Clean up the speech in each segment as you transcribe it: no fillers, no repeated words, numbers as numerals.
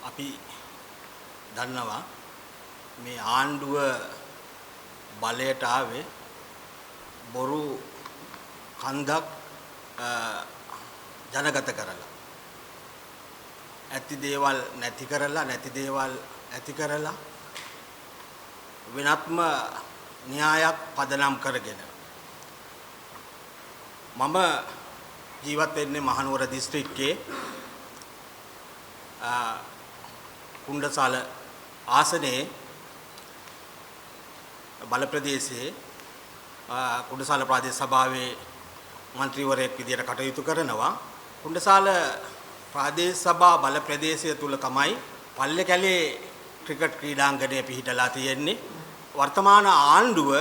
අපි දන්නවා මේ ආණ්ඩුව බලයට ආවේ බොරු කන්දක් ජනගත කරලා ඇති දේවල් නැති කරලා නැති දේවල් ඇති කරලා වෙනත්ම න්‍යායක් පදනම් කරගෙන මම ජීවත් වෙන්නේ මහනුවර දිස්ත්‍රික්කයේ කුණ්ඩසාල ආසනයේ බල ප්‍රදේශයේ කුණ්ඩසාල ප්‍රාදේශ සභාවේ මන්ත්‍රීවරයෙක් විදියට කටයුතු කරනවා. කුණ්ඩසාල ප්‍රාදේශ සභා බල ප්‍රදේශය තුල තමයි පල්ලේ කැලේ ක්‍රිකට් ක්‍රීඩාංගණය පිහිටලා තියෙන්නේ. වර්තමාන ආණ්ඩුව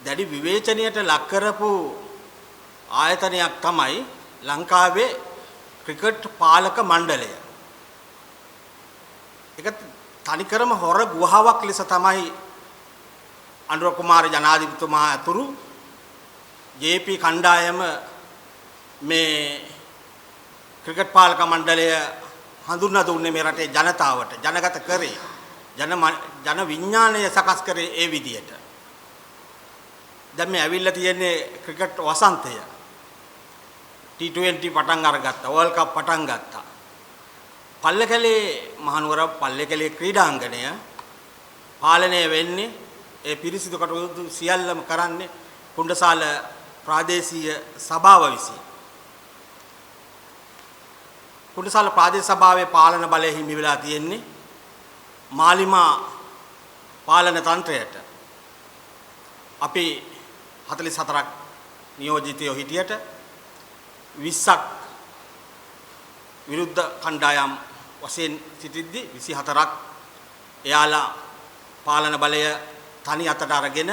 දැඩි විවේචනයට ලක් කරපු ආයතනයක් තමයි ලංකාවේ ක්‍රිකට් පාලක මණ්ඩලය. ඒක තනිකරම හොර ගුහාවක් ලෙස තමයි අනුර කුමාර ජනාධිපතිතුමා ඇතුළු ජේ.පී. කණ්ඩායම මේ ක්‍රිකට් පාලක මණ්ඩලය හඳුන්වා දුන්නේ මේ රටේ ජනතාවට ජනගත කරේ ජන විඥාණය සකස් කරේ ඒ විදියට. දැන් මේ ඇවිල්ලා තියෙන්නේ ක්‍රිකට් වසන්තය. T20 පටන් අරගත්තා. වර්ල්ඩ් කප් පටන් ගත්තා. පල්ලේකැලේ මහනුවර පල්ලේකැලේ ක්‍රීඩාංගණය පාලනය වෙන්නේ ඒ පිරිසිදු කටයුතු සියල්ලම කරන්නේ කුණ්ඩසාල ප්‍රාදේශීය සභාව විසින්. කුණ්ඩසාල ප්‍රාදේශ සභාවේ පාලන බලය හිමි වෙලා තියෙන්නේ මාලිමා පාලන තන්ත්‍රයට. අපි 44ක් නියෝජිතයෝ හිටියට 20ක් විරුද්ධ කණ්ඩායම් වශයෙන් සිටිද්දී 24ක් එයාලා පාලන බලය තනි අතට අරගෙන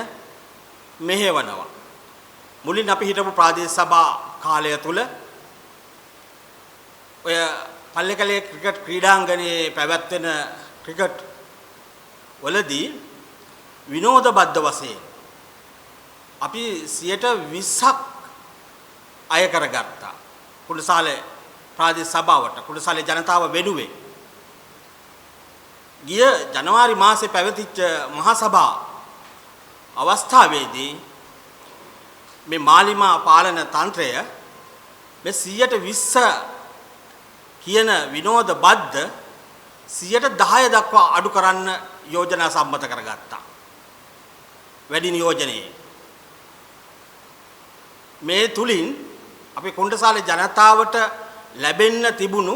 මෙහෙවනවා. මුලින් අපි හිටපු ප්‍රාදේශ සභා කාලය තුල ඔය පල්ලේකැලේ ක්‍රිකට් ක්‍රීඩාංගණයේ පැවැත්වෙන ක්‍රිකට් වලදී විනෝදබද්ධ වශයෙන් අපි 20%ක් අය කරගත්තා. කුණ්ඩසාලේ ප්‍රාදේශ සභාවට කුණ්ඩසාලේ ජනතාව වෙනුවෙන් ගිය ජනවාරි මාසේ පැවතිච්ච මහා සභා අවස්ථාවේදී මේ මාලිමා පාලන තන්ත්‍රය මේ 120 කියන විනෝද බද්ධ 10% දක්වා අඩු කරන්න යෝජනා සම්මත කරගත්තා. වැඩි නියෝජනයේ මේ තුලින් අපේ කුණ්ඩසාලේ ජනතාවට ලැබෙන්න තිබුණු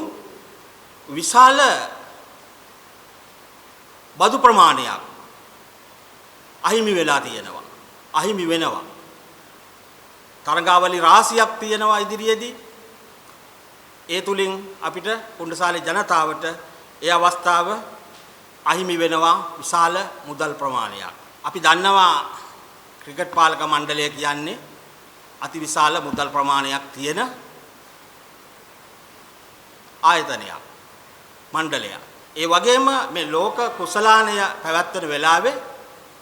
විශාල බදු ප්‍රමාණයක් අහිමි වෙලා තියෙනවා. අහිමි වෙනවා. තරඟාවලි රාශියක් තියෙනවා ඉදිරියේදී. ඒ තුලින් අපිට කුණ්ඩසාලේ ජනතාවට ඒ අවස්ථාව අහිමි වෙනවා විශාල මුදල් ප්‍රමාණයක්. අපි දන්නවා ක්‍රිකට් පාලක මණ්ඩලය කියන්නේ අතිවිශාල මුදල් ප්‍රමාණයක් තියෙන ආයතනයක් මණ්ඩලයක්. ඒ වගේම මේ ලෝක කුසලානය පැවැත්වෙන වෙලාවේ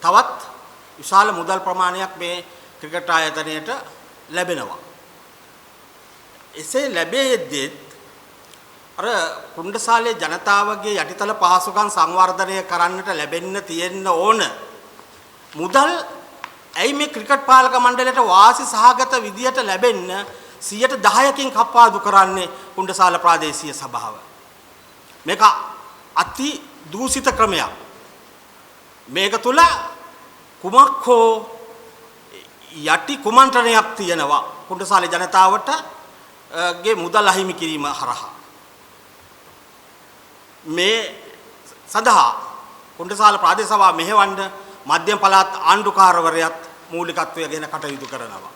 තවත් විශාල මුදල් ප්‍රමාණයක් මේ ක්‍රිකට් ආයතනයට ලැබෙනවා. එසේ ලැබෙද්දී අර කුණ්ඩසාලේ ජනතාවගේ යටිතල පහසුකම් සංවර්ධනය කරන්නට ලැබෙන්න තියෙන්න ඕන මුදල් ඇයි මේ ක්‍රිකට් පාලක මණ්ඩලයට වාසි සහගත විදියට ලැබෙන්න 10%කින් කප්පාදු කරන්නේ කුණ්ඩසාල ප්‍රාදේශීය සභාව. මේක අති දූෂිත ක්‍රමයක්. මේක තුල කුමක් හෝ යටි කුමන්ත්‍රණයක් තියෙනවා කුණ්ඩසාලේ ජනතාවට ගේ මුදල් අහිමි කිරීම හරහා. මේ සඳහා කුණ්ඩසාල ප්‍රාදේශ සභාව මෙහෙවන්න මධ්‍යම පළාත් ආණ්ඩුකාරවරයාත් මූලිකත්වයෙන් කටයුතු කරනවා.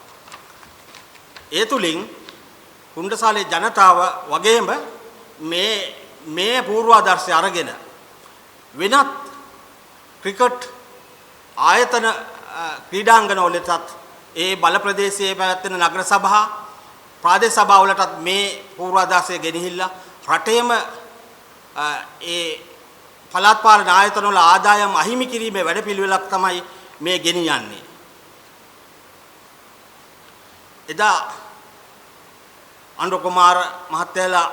ඒ තුලින් කුණ්ඩසාලේ ජනතාව වගේම මේ පූර්වාදර්ශය අරගෙන වෙනත් ක්‍රිකට් ආයතන ක්‍රීඩාංගන වලටත් ඒ බල ප්‍රදේශයේ පැවැත්වෙන නගර සභා ප්‍රාදේශ සභා වලටත් මේ පූර්වාදර්ශය ගෙනහිල්ලා රටේම ඒ පළාත් පාලන ආයතන වල ආදායම් අහිමි කිරීමේ වැඩපිළිවෙලක් තමයි මේ ගෙනියන්නේ. එදා අනුර කුමාර මහත්තයලා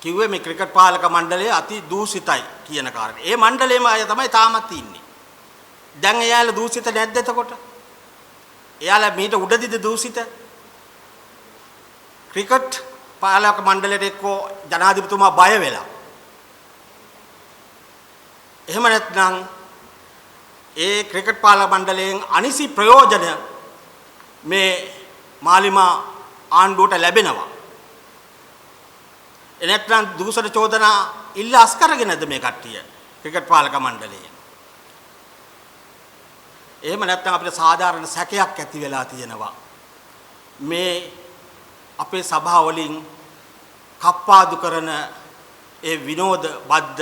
කිව්වේ මේ ක්‍රිකට් පාලක මණ්ඩලය අති දූෂිතයි කියන කාරණේ. ඒ මණ්ඩලයේම අය තමයි තාමත් ඉන්නේ. දැන් එයාලා දූෂිත නැද්ද එතකොට? එයාලා මීට උඩදිද දූෂිත? ක්‍රිකට් පාලක මණ්ඩලයට එක්කෝ ජනාධිපතිතුමා බය වෙලා. එහෙම නැත්නම් ඒ ක්‍රිකට් පාලක මණ්ඩලයෙන් අනිසි ප්‍රයෝජන මේ මාලිමා ආණ්ඩුවට ලැබෙනවා. එනත්නම් දූෂණ චෝදනා ඉල්ල අස්කරගෙනද මේ කට්ටිය ක්‍රිකට් පාලක මණ්ඩලයෙන්. එහෙම නැත්නම් අපිට සාධාරණ සැකයක් ඇති වෙලා තියෙනවා. මේ අපේ සභාවලින් කප්පාදු කරන ඒ විනෝද බද්ද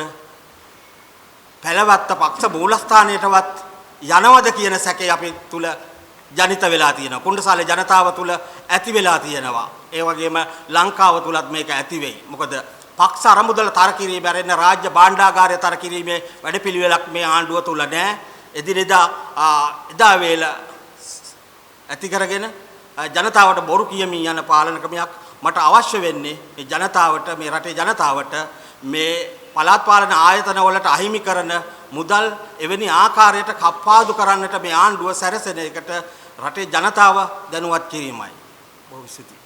පළවත්ත පක්ෂ මූලස්ථානයටවත් යනවද කියන සැකේ අපි තුල ජනිත වෙලා තියෙනවා. කුණ්ඩසාලේ ජනතාව තුල ඇති වෙලා තියෙනවා. ඒ වගේම ලංකාව තුලත් මේක ඇති වෙයි. මොකද පක්ෂ අරමුදල තර කිරීම බැරෙන රාජ්‍ය භාණ්ඩාගාරය තර කිරීමේ වැඩපිළිවෙලක් මේ ආණ්ඩුව තුල නැහැ. එදිනෙදා එදා වේල ඇති කරගෙන ජනතාවට බොරු කියමින් යන පාලන ක්‍රමයක් මට අවශ්‍ය වෙන්නේ මේ ජනතාවට මේ රටේ ජනතාවට මේ පළාත් පාලන ආයතන වලට අහිමි කරන මුදල් එවැනි ආකාරයට කප්පාදු කරන්නට මේ ආණ්ඩුව සැරසෙන එකට රටේ ජනතාව දැනුවත් කිරීමයි. බොහෝ ස්තුතියි.